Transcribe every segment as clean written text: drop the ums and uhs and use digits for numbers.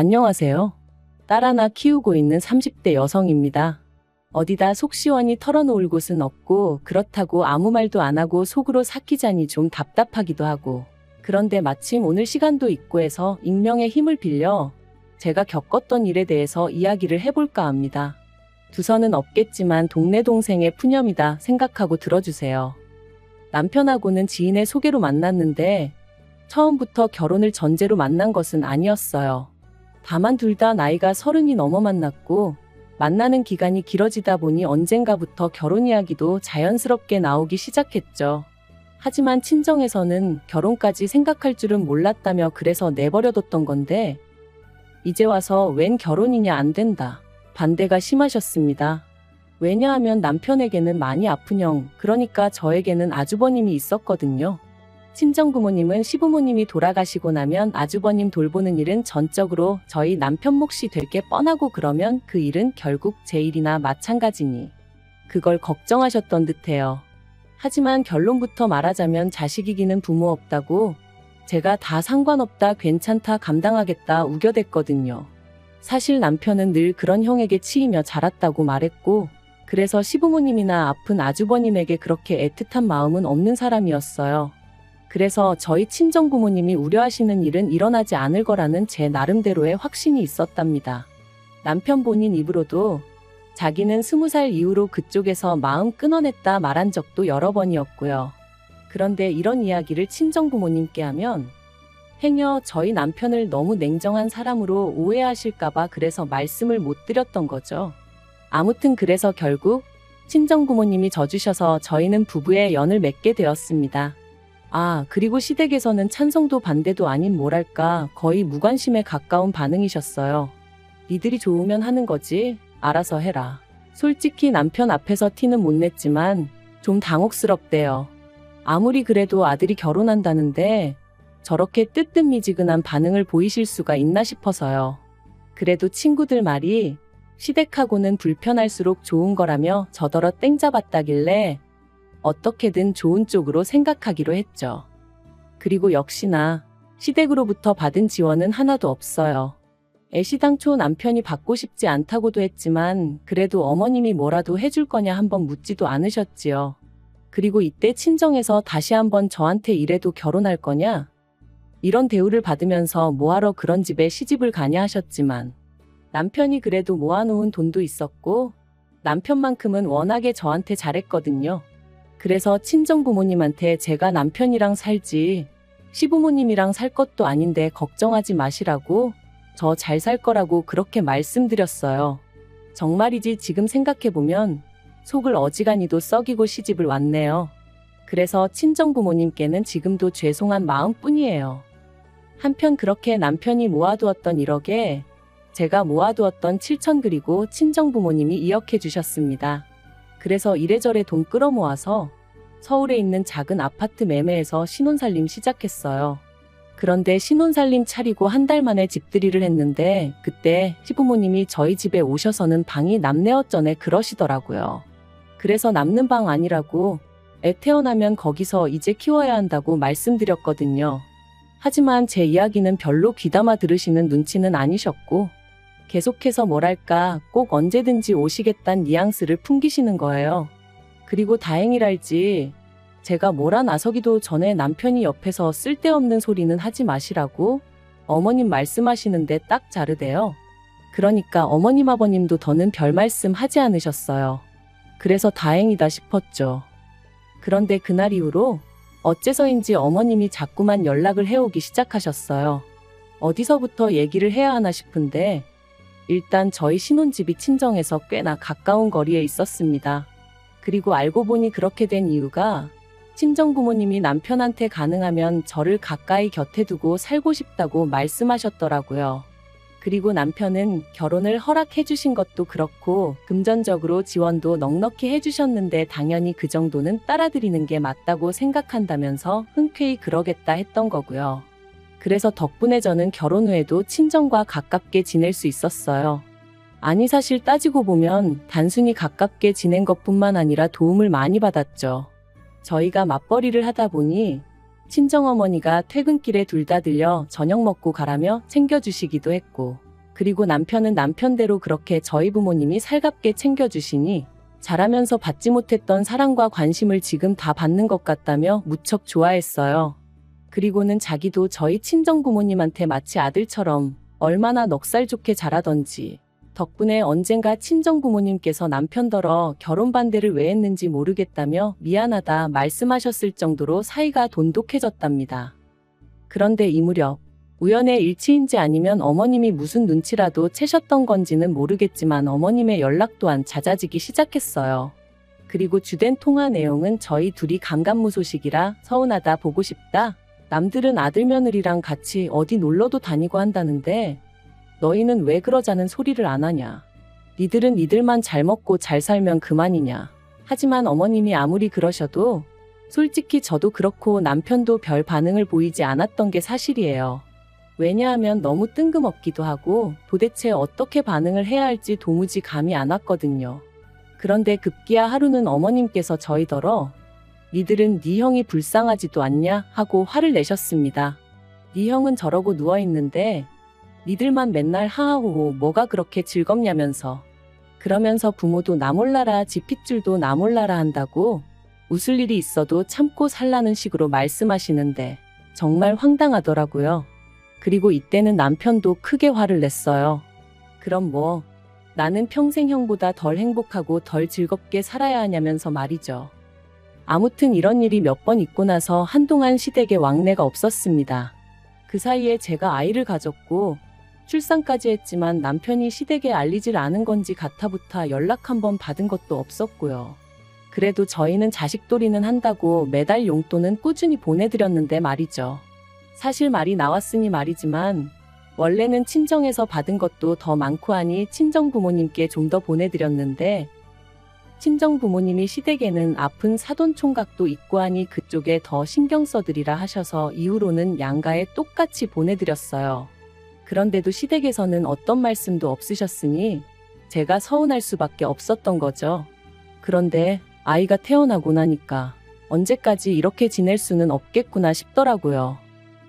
안녕하세요. 딸 하나 키우고 있는 30대 여성입니다. 어디다 속 시원히 털어놓을 곳은 없고 그렇다고 아무 말도 안 하고 속으로 삭히자니 좀 답답하기도 하고, 그런데 마침 오늘 시간도 있고 해서 익명의 힘을 빌려 제가 겪었던 일에 대해서 이야기를 해볼까 합니다. 두서는 없겠지만 동네 동생의 푸념이다 생각하고 들어주세요. 남편하고는 지인의 소개로 만났는데 처음부터 결혼을 전제로 만난 것은 아니었어요. 다만 둘 다 나이가 30이 넘어 만났고 만나는 기간이 길어지다 보니 언젠가부터 결혼 이야기도 자연스럽게 나오기 시작했죠. 하지만 친정에서는 결혼까지 생각할 줄은 몰랐다며 그래서 내버려뒀던 건데, 이제 와서 웬 결혼이냐 안 된다, 반대가 심하셨습니다. 왜냐하면 남편에게는 많이 아픈 형, 그러니까 저에게는 아주버님이 있었거든요. 친정부모님은 시부모님이 돌아가시고 나면 아주버님 돌보는 일은 전적으로 저희 남편 몫이 될 게 뻔하고, 그러면 그 일은 결국 제 일이나 마찬가지니 그걸 걱정하셨던 듯해요. 하지만 결론부터 말하자면 자식이기는 부모 없다고 제가 다 상관없다, 괜찮다, 감당하겠다 우겨댔거든요. 사실 남편은 늘 그런 형에게 치이며 자랐다고 말했고, 그래서 시부모님이나 아픈 아주버님에게 그렇게 애틋한 마음은 없는 사람이었어요. 그래서 저희 친정부모님이 우려하시는 일은 일어나지 않을 거라는 제 나름대로의 확신이 있었답니다. 남편 본인 입으로도 자기는 20살 이후로 그쪽에서 마음 끊어냈다 말한 적도 여러 번이었고요. 그런데 이런 이야기를 친정부모님께 하면 행여 저희 남편을 너무 냉정한 사람으로 오해하실까봐 그래서 말씀을 못 드렸던 거죠. 아무튼 그래서 결국 친정부모님이 져주셔서 저희는 부부의 연을 맺게 되었습니다. 그리고 시댁에서는 찬성도 반대도 아닌 뭐랄까 거의 무관심에 가까운 반응이셨어요. 니들이 좋으면 하는 거지, 알아서 해라. 솔직히 남편 앞에서 티는 못 냈지만 좀 당혹스럽대요. 아무리 그래도 아들이 결혼한다는데 저렇게 뜨뜻미지근한 반응을 보이실 수가 있나 싶어서요. 그래도 친구들 말이 시댁하고는 불편할수록 좋은 거라며 저더러 땡 잡았다길래 어떻게든 좋은 쪽으로 생각하기로 했죠. 그리고 역시나 시댁으로부터 받은 지원은 하나도 없어요. 애시당초 남편이 받고 싶지 않다고도 했지만 그래도 어머님이 뭐라도 해줄 거냐 한번 묻지도 않으셨지요. 그리고 이때 친정에서 다시 한번 저한테 이래도 결혼할 거냐? 이런 대우를 받으면서 뭐하러 그런 집에 시집을 가냐 하셨지만, 남편이 그래도 모아놓은 돈도 있었고 남편만큼은 워낙에 저한테 잘했거든요. 그래서 친정부모님한테 제가 남편이랑 살지 시부모님이랑 살 것도 아닌데 걱정하지 마시라고, 저 잘 살 거라고 그렇게 말씀드렸어요. 정말이지 지금 생각해보면 속을 어지간히도 썩이고 시집을 왔네요. 그래서 친정부모님께는 지금도 죄송한 마음뿐이에요. 한편 그렇게 남편이 모아두었던 1억에 제가 모아두었던 7천 그리고 친정부모님이 2억 해주셨습니다. 그래서 이래저래 돈 끌어모아서 서울에 있는 작은 아파트 매매해서 신혼살림 시작했어요. 그런데 신혼살림 차리고 한 달 만에 집들이를 했는데 그때 시부모님이 저희 집에 오셔서는 방이 남네 어쩌네 그러시더라고요. 그래서 남는 방 아니라고 애 태어나면 거기서 이제 키워야 한다고 말씀드렸거든요. 하지만 제 이야기는 별로 귀담아 들으시는 눈치는 아니셨고 계속해서 뭐랄까 꼭 언제든지 오시겠다는 뉘앙스를 풍기시는 거예요. 그리고 다행이랄지 제가 뭐라 나서기도 전에 남편이 옆에서 쓸데없는 소리는 하지 마시라고 어머님 말씀하시는데 딱 자르대요. 그러니까 어머님 아버님도 더는 별 말씀 하지 않으셨어요. 그래서 다행이다 싶었죠. 그런데 그날 이후로 어째서인지 어머님이 자꾸만 연락을 해오기 시작하셨어요. 어디서부터 얘기를 해야 하나 싶은데 일단 저희 신혼집이 친정에서 꽤나 가까운 거리에 있었습니다. 그리고 알고 보니 그렇게 된 이유가 친정부모님이 남편한테 가능하면 저를 가까이 곁에 두고 살고 싶다고 말씀하셨더라고요. 그리고 남편은 결혼을 허락해 주신 것도 그렇고 금전적으로 지원도 넉넉히 해주셨는데 당연히 그 정도는 따라드리는 게 맞다고 생각한다면서 흔쾌히 그러겠다 했던 거고요. 그래서 덕분에 저는 결혼 후에도 친정과 가깝게 지낼 수 있었어요. 아니 사실 따지고 보면 단순히 가깝게 지낸 것뿐만 아니라 도움을 많이 받았죠. 저희가 맞벌이를 하다 보니 친정어머니가 퇴근길에 둘 다 들려 저녁 먹고 가라며 챙겨주시기도 했고, 그리고 남편은 남편대로 그렇게 저희 부모님이 살갑게 챙겨주시니 자라면서 받지 못했던 사랑과 관심을 지금 다 받는 것 같다며 무척 좋아했어요. 그리고는 자기도 저희 친정 부모님한테 마치 아들처럼 얼마나 넉살 좋게 자라던지 덕분에 언젠가 친정 부모님께서 남편더러 결혼 반대를 왜 했는지 모르겠다며 미안하다 말씀하셨을 정도로 사이가 돈독해졌답니다. 그런데 이 무렵 우연의 일치인지 아니면 어머님이 무슨 눈치라도 채셨던 건지는 모르겠지만 어머님의 연락 또한 잦아지기 시작했어요. 그리고 주된 통화 내용은 저희 둘이 감감무소식이라 서운하다 보고 싶다. 남들은 아들 며느리랑 같이 어디 놀러도 다니고 한다는데 너희는 왜 그러자는 소리를 안 하냐. 니들은 니들만 잘 먹고 잘 살면 그만이냐. 하지만 어머님이 아무리 그러셔도 솔직히 저도 그렇고 남편도 별 반응을 보이지 않았던 게 사실이에요. 왜냐하면 너무 뜬금없기도 하고 도대체 어떻게 반응을 해야 할지 도무지 감이 안 왔거든요. 그런데 급기야 하루는 어머님께서 저희더러 니들은 네 형이 불쌍하지도 않냐 하고 화를 내셨습니다. 네 형은 저러고 누워있는데 니들만 맨날 하하호호 뭐가 그렇게 즐겁냐면서 그러면서 부모도 나 몰라라 지 핏줄도 나 몰라라 한다고 웃을 일이 있어도 참고 살라는 식으로 말씀하시는데 정말 황당하더라고요. 그리고 이때는 남편도 크게 화를 냈어요. 그럼 뭐 나는 평생 형보다 덜 행복하고 덜 즐겁게 살아야 하냐면서 말이죠. 아무튼 이런 일이 몇 번 있고 나서 한동안 시댁에 왕래가 없었습니다. 그 사이에 제가 아이를 가졌고 출산까지 했지만 남편이 시댁에 알리질 않은 건지 가타부타 연락 한 번 받은 것도 없었고요. 그래도 저희는 자식돌이는 한다고 매달 용돈은 꾸준히 보내드렸는데 말이죠. 사실 말이 나왔으니 말이지만 원래는 친정에서 받은 것도 더 많고 하니 친정 부모님께 좀 더 보내드렸는데 친정 부모님이 시댁에는 아픈 사돈 총각도 있고 하니 그쪽에 더 신경 써드리라 하셔서 이후로는 양가에 똑같이 보내드렸어요. 그런데도 시댁에서는 어떤 말씀도 없으셨으니 제가 서운할 수밖에 없었던 거죠. 그런데 아이가 태어나고 나니까 언제까지 이렇게 지낼 수는 없겠구나 싶더라고요.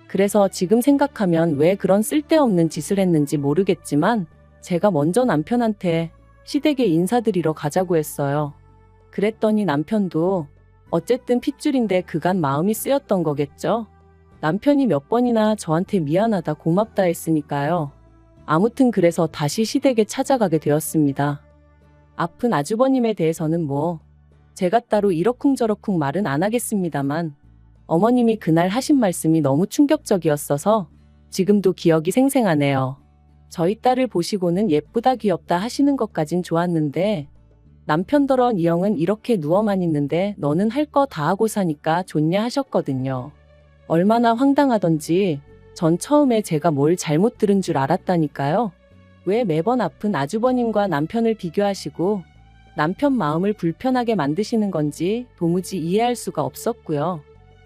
그래서 지금 생각하면 왜 그런 쓸데없는 짓을 했는지 모르겠지만 제가 먼저 남편한테 시댁에 인사드리러 가자고 했어요. 그랬더니 남편도 어쨌든 핏줄인데 그간 마음이 쓰였던 거겠죠? 남편이 몇 번이나 저한테 미안하다 고맙다 했으니까요. 아무튼 그래서 다시 시댁에 찾아가게 되었습니다. 아픈 아주버님에 대해서는 뭐 제가 따로 이러쿵저러쿵 말은 안 하겠습니다만 어머님이 그날 하신 말씀이 너무 충격적이었어서 지금도 기억이 생생하네요. 저희 딸을 보시고는 예쁘다 귀엽다 하시는 것까진 좋았는데 남편더러 이 형은 이렇게 누워만 있는데 너는 할 거 다 하고 사니까 좋냐 하셨거든요. 얼마나 황당하던지 전 처음에 제가 뭘 잘못 들은 줄 알았다니까요. 왜 매번 아픈 아주버님과 남편을 비교하시고 남편 마음을 불편하게 만드시는 건지 도무지 이해할 수가 없었고요.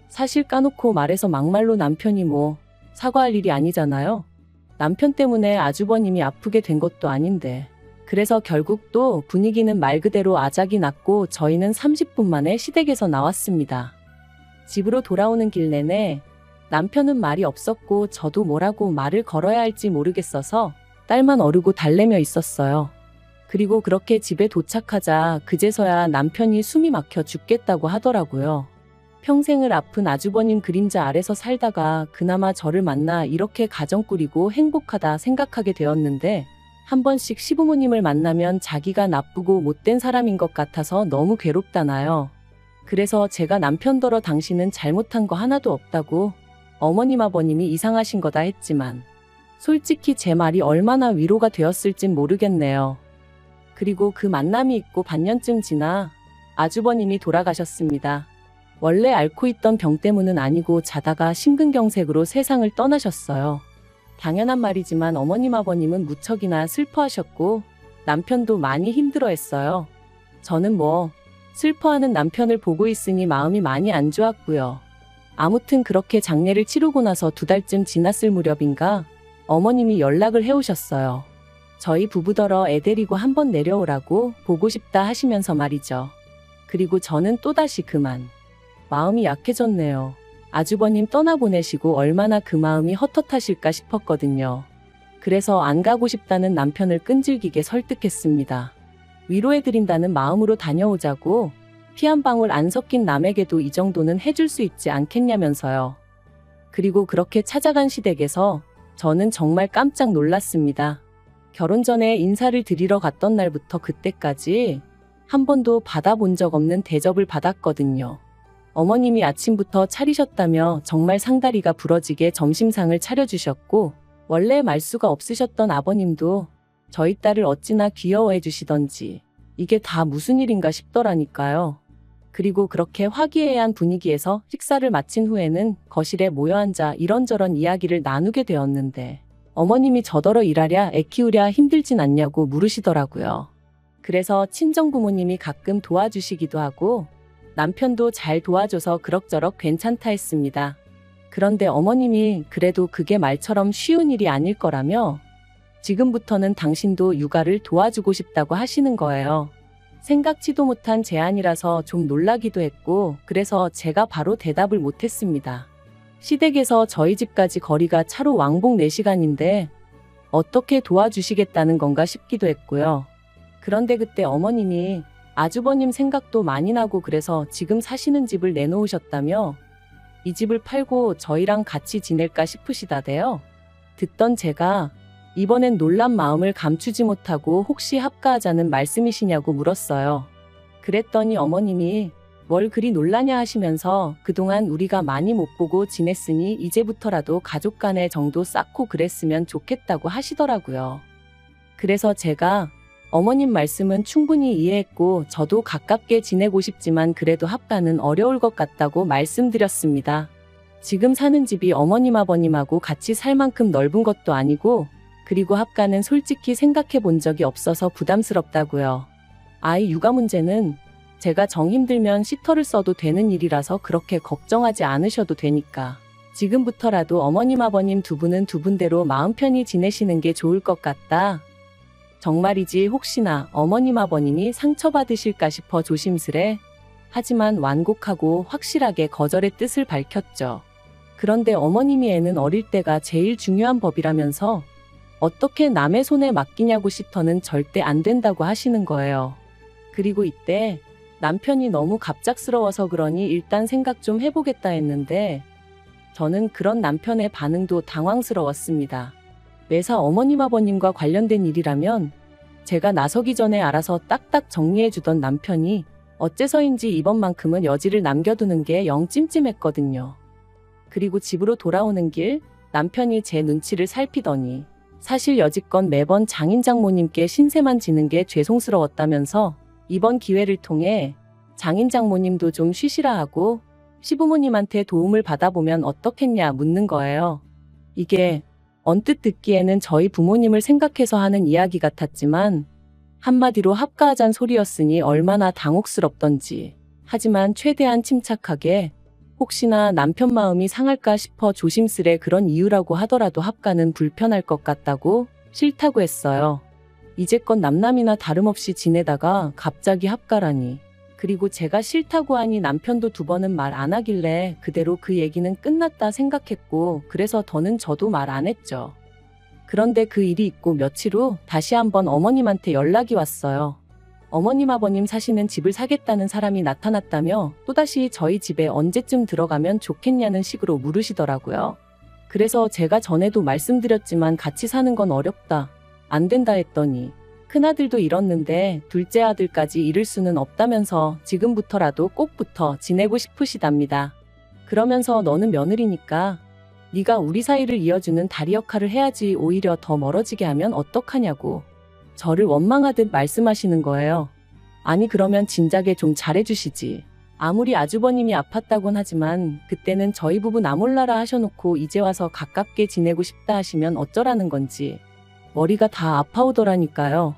사실 까놓고 말해서 막말로 남편이 뭐 사과할 일이 아니잖아요. 남편 때문에 아주버님이 아프게 된 것도 아닌데. 그래서 결국 또 분위기는 말 그대로 아작이 났고 저희는 30분 만에 시댁에서 나왔습니다. 집으로 돌아오는 길 내내 남편은 말이 없었고 저도 뭐라고 말을 걸어야 할지 모르겠어서 딸만 어르고 달래며 있었어요. 그리고 그렇게 집에 도착하자 그제서야 남편이 숨이 막혀 죽겠다고 하더라고요. 평생을 아픈 아주버님 그림자 아래서 살다가 그나마 저를 만나 이렇게 가정 꾸리고 행복하다 생각하게 되었는데 한 번씩 시부모님을 만나면 자기가 나쁘고 못된 사람인 것 같아서 너무 괴롭다나요. 그래서 제가 남편더러 당신은 잘못한 거 하나도 없다고 어머님 아버님이 이상하신 거다 했지만 솔직히 제 말이 얼마나 위로가 되었을진 모르겠네요. 그리고 그 만남이 있고 반년쯤 지나 아주버님이 돌아가셨습니다. 원래 앓고 있던 병 때문은 아니고 자다가 심근경색으로 세상을 떠나셨어요. 당연한 말이지만 어머님 아버님은 무척이나 슬퍼하셨고 남편도 많이 힘들어했어요. 저는 뭐 슬퍼하는 남편을 보고 있으니 마음이 많이 안 좋았고요. 아무튼 그렇게 장례를 치르고 나서 2달쯤 지났을 무렵인가 어머님이 연락을 해오셨어요. 저희 부부더러 애 데리고 한번 내려오라고 보고 싶다 하시면서 말이죠. 그리고 저는 또다시 그만 마음이 약해졌네요. 아주버님 떠나보내시고 얼마나 그 마음이 헛헛하실까 싶었거든요. 그래서 안 가고 싶다는 남편을 끈질기게 설득했습니다. 위로해드린다는 마음으로 다녀오자고 피 한 방울 안 섞인 남에게도 이 정도는 해줄 수 있지 않겠냐면서요. 그리고 그렇게 찾아간 시댁에서 저는 정말 깜짝 놀랐습니다. 결혼 전에 인사를 드리러 갔던 날부터 그때까지 한 번도 받아본 적 없는 대접을 받았거든요. 어머님이 아침부터 차리셨다며 정말 상다리가 부러지게 점심상을 차려주셨고, 원래 말수가 없으셨던 아버님도 저희 딸을 어찌나 귀여워해 주시던지 이게 다 무슨 일인가 싶더라니까요. 그리고 그렇게 화기애애한 분위기에서 식사를 마친 후에는 거실에 모여 앉아 이런저런 이야기를 나누게 되었는데, 어머님이 저더러 일하랴 애 키우랴 힘들진 않냐고 물으시더라고요. 그래서 친정부모님이 가끔 도와주시기도 하고 남편도 잘 도와줘서 그럭저럭 괜찮다 했습니다. 그런데 어머님이 그래도 그게 말처럼 쉬운 일이 아닐 거라며 지금부터는 당신도 육아를 도와주고 싶다고 하시는 거예요. 생각지도 못한 제안이라서 좀 놀라기도 했고, 그래서 제가 바로 대답을 못했습니다. 시댁에서 저희 집까지 거리가 차로 왕복 4시간인데 어떻게 도와주시겠다는 건가 싶기도 했고요. 그런데 그때 어머님이 아주버님 생각도 많이 나고 그래서 지금 사시는 집을 내놓으셨다며 이 집을 팔고 저희랑 같이 지낼까 싶으시다대요. 듣던 제가 이번엔 놀란 마음을 감추지 못하고 혹시 합가하자는 말씀이시냐고 물었어요. 그랬더니 어머님이 뭘 그리 놀라냐 하시면서 그동안 우리가 많이 못 보고 지냈으니 이제부터라도 가족 간의 정도 쌓고 그랬으면 좋겠다고 하시더라고요. 그래서 제가 어머님 말씀은 충분히 이해했고 저도 가깝게 지내고 싶지만 그래도 합가는 어려울 것 같다고 말씀드렸습니다. 지금 사는 집이 어머님 아버님하고 같이 살 만큼 넓은 것도 아니고, 그리고 합가는 솔직히 생각해 본 적이 없어서 부담스럽다고요. 아이 육아 문제는 제가 정 힘들면 시터를 써도 되는 일이라서 그렇게 걱정하지 않으셔도 되니까 지금부터라도 어머님 아버님 두 분은 두 분대로 마음 편히 지내시는 게 좋을 것 같다. 정말이지 혹시나 어머님 아버님이 상처받으실까 싶어 조심스레 하지만 완곡하고 확실하게 거절의 뜻을 밝혔죠. 그런데 어머님이 애는 어릴 때가 제일 중요한 법이라면서 어떻게 남의 손에 맡기냐고 시터는 절대 안 된다고 하시는 거예요. 그리고 이때 남편이 너무 갑작스러워서 그러니 일단 생각 좀 해보겠다 했는데 저는 그런 남편의 반응도 당황스러웠습니다. 매사 어머님 아버님과 관련된 일이라면 제가 나서기 전에 알아서 딱딱 정리해주던 남편이 어째서인지 이번만큼은 여지를 남겨두는 게 영 찜찜했거든요. 그리고 집으로 돌아오는 길 남편이 제 눈치를 살피더니 사실 여지껏 매번 장인 장모님께 신세만 지는 게 죄송스러웠다면서 이번 기회를 통해 장인 장모님도 좀 쉬시라 하고 시부모님한테 도움을 받아보면 어떻겠냐 묻는 거예요. 이게 언뜻 듣기에는 저희 부모님을 생각해서 하는 이야기 같았지만 한마디로 합가하잔 소리였으니 얼마나 당혹스럽던지. 하지만 최대한 침착하게 혹시나 남편 마음이 상할까 싶어 조심스레 그런 이유라고 하더라도 합가는 불편할 것 같다고 싫다고 했어요. 이제껏 남남이나 다름없이 지내다가 갑자기 합가라니. 그리고 제가 싫다고 하니 남편도 2번은 말 안 하길래 그대로 그 얘기는 끝났다 생각했고 그래서 더는 저도 말 안 했죠. 그런데 그 일이 있고 며칠 후 다시 한번 어머님한테 연락이 왔어요. 어머님 아버님 사시는 집을 사겠다는 사람이 나타났다며 또다시 저희 집에 언제쯤 들어가면 좋겠냐는 식으로 물으시더라고요. 그래서 제가 전에도 말씀드렸지만 같이 사는 건 어렵다. 안 된다 했더니 큰아들도 잃었는데 둘째 아들까지 잃을 수는 없다면서 지금부터라도 꼭 붙어 지내고 싶으시답니다. 그러면서 너는 며느리니까 네가 우리 사이를 이어주는 다리 역할을 해야지 오히려 더 멀어지게 하면 어떡하냐고 저를 원망하듯 말씀하시는 거예요. 아니 그러면 진작에 좀 잘해주시지. 아무리 아주버님이 아팠다곤 하지만 그때는 저희 부부 나 몰라라 하셔놓고 이제 와서 가깝게 지내고 싶다 하시면 어쩌라는 건지 머리가 다 아파오더라니까요.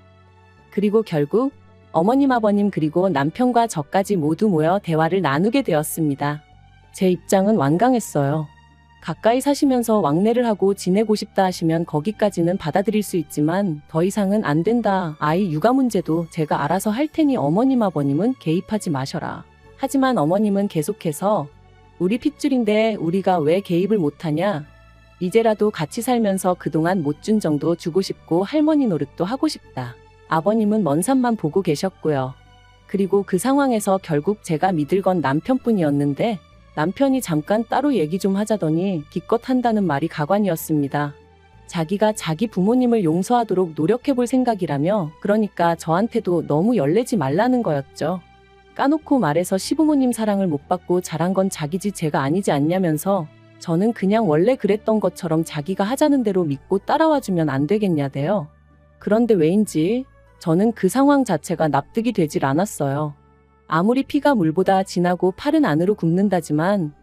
그리고 결국 어머님 아버님 그리고 남편과 저까지 모두 모여 대화를 나누게 되었습니다. 제 입장은 완강했어요. 가까이 사시면서 왕래를 하고 지내고 싶다 하시면 거기까지는 받아들일 수 있지만 더 이상은 안 된다. 아이 육아 문제도 제가 알아서 할 테니 어머님 아버님은 개입하지 마셔라. 하지만 어머님은 계속해서 우리 핏줄인데 우리가 왜 개입을 못하냐. 이제라도 같이 살면서 그동안 못 준 정도 주고 싶고 할머니 노릇도 하고 싶다. 아버님은 먼 산만 보고 계셨고요. 그리고 그 상황에서 결국 제가 믿을 건 남편뿐이었는데 남편이 잠깐 따로 얘기 좀 하자더니 기껏 한다는 말이 가관이었습니다. 자기가 자기 부모님을 용서하도록 노력해볼 생각이라며 그러니까 저한테도 너무 열내지 말라는 거였죠. 까놓고 말해서 시부모님 사랑을 못 받고 자란 건 자기지 제가 아니지 않냐면서 저는 그냥 원래 그랬던 것처럼 자기가 하자는 대로 믿고 따라와주면 안 되겠냐대요. 그런데 왜인지 저는 그 상황 자체가 납득이 되질 않았어요. 아무리 피가 물보다 진하고 팔은 안으로 굽는다지만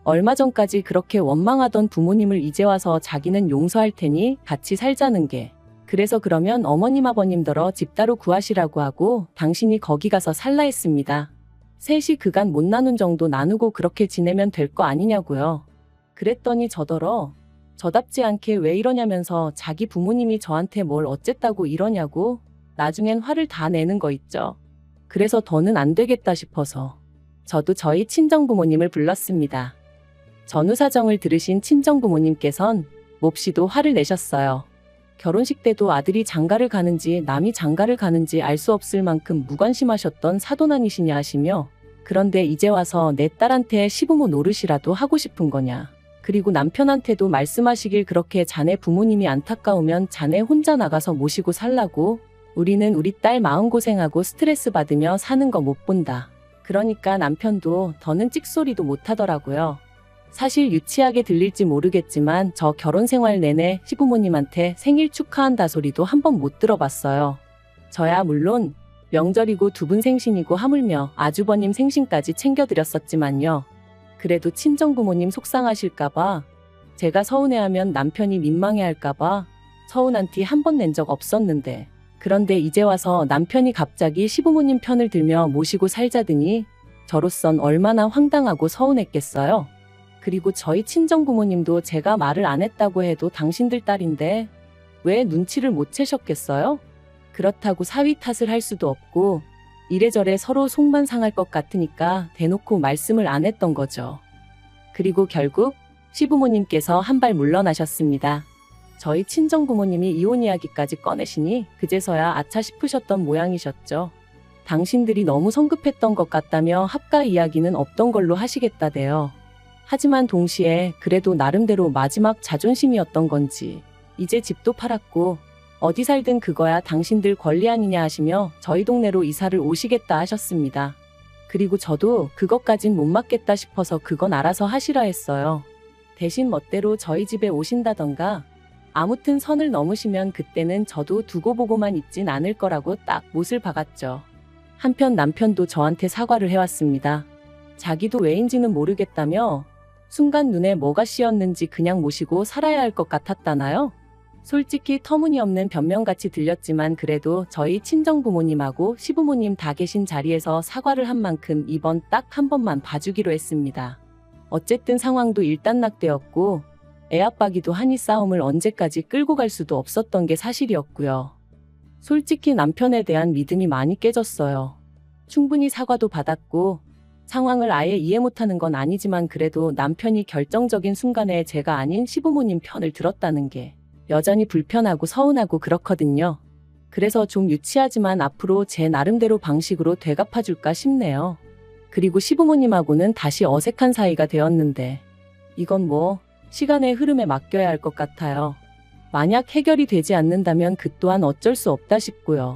얼마 전까지 그렇게 원망하던 부모님을 이제 와서 자기는 용서할 테니 같이 살자는 게 그래서 그러면 어머님 아버님더러 집 따로 구하시라고 하고 당신이 거기 가서 살라 했습니다. 셋이 그간 못 나눈 정도 나누고 그렇게 지내면 될 거 아니냐고요. 그랬더니 저더러 저답지 않게 왜 이러냐면서 자기 부모님이 저한테 뭘 어쨌다고 이러냐고 나중엔 화를 다 내는 거 있죠. 그래서 더는 안 되겠다 싶어서 저도 저희 친정부모님을 불렀습니다. 전후 사정을 들으신 친정부모님께선 몹시도 화를 내셨어요. 결혼식 때도 아들이 장가를 가는지 남이 장가를 가는지 알 수 없을 만큼 무관심하셨던 사돈 아니시냐 하시며 그런데 이제 와서 내 딸한테 시부모 노릇이라도 하고 싶은 거냐. 그리고 남편한테도 말씀하시길 그렇게 자네 부모님이 안타까우면 자네 혼자 나가서 모시고 살라고 우리는 우리 딸 마음고생하고 스트레스 받으며 사는 거 못 본다. 그러니까 남편도 더는 찍소리도 못 하더라고요. 사실 유치하게 들릴지 모르겠지만 저 결혼 생활 내내 시부모님한테 생일 축하한다 소리도 한 번 못 들어봤어요. 저야 물론 명절이고 두 분 생신이고 하물며 아주버님 생신까지 챙겨드렸었지만요. 그래도 친정부모님 속상하실까봐 제가 서운해하면 남편이 민망해할까봐 서운한 티 한 번 낸 적 없었는데 그런데 이제 와서 남편이 갑자기 시부모님 편을 들며 모시고 살자더니 저로선 얼마나 황당하고 서운했겠어요. 그리고 저희 친정부모님도 제가 말을 안 했다고 해도 당신들 딸인데 왜 눈치를 못 채셨겠어요? 그렇다고 사위 탓을 할 수도 없고 이래저래 서로 속만 상할 것 같으니까 대놓고 말씀을 안 했던 거죠. 그리고 결국 시부모님께서 한 발 물러나셨습니다. 저희 친정부모님이 이혼 이야기까지 꺼내시니 그제서야 아차 싶으셨던 모양이셨죠. 당신들이 너무 성급했던 것 같다며 합가 이야기는 없던 걸로 하시겠다대요. 하지만 동시에 그래도 나름대로 마지막 자존심이었던 건지 이제 집도 팔았고 어디 살든 그거야 당신들 권리 아니냐 하시며 저희 동네로 이사를 오시겠다 하셨습니다. 그리고 저도 그것까진 못 맡겠다 싶어서 그건 알아서 하시라 했어요. 대신 멋대로 저희 집에 오신다던가 아무튼 선을 넘으시면 그때는 저도 두고 보고만 있진 않을 거라고 딱 못을 박았죠. 한편 남편도 저한테 사과를 해왔습니다. 자기도 왜인지는 모르겠다며 순간 눈에 뭐가 씌었는지 그냥 모시고 살아야 할 것 같았다나요? 솔직히 터무니없는 변명같이 들렸지만 그래도 저희 친정부모님하고 시부모님 다 계신 자리에서 사과를 한 만큼 이번 딱 한 번만 봐주기로 했습니다. 어쨌든 상황도 일단락되었고 애압박이도 하니 싸움을 언제까지 끌고 갈 수도 없었던 게 사실이었고요. 솔직히 남편에 대한 믿음이 많이 깨졌어요. 충분히 사과도 받았고 상황을 아예 이해 못하는 건 아니지만 그래도 남편이 결정적인 순간에 제가 아닌 시부모님 편을 들었다는 게 여전히 불편하고 서운하고 그렇거든요. 그래서 좀 유치하지만 앞으로 제 나름대로 방식으로 되갚아줄까 싶네요. 그리고 시부모님하고는 다시 어색한 사이가 되었는데 이건 뭐 시간의 흐름에 맡겨야 할 것 같아요. 만약 해결이 되지 않는다면 그 또한 어쩔 수 없다 싶고요.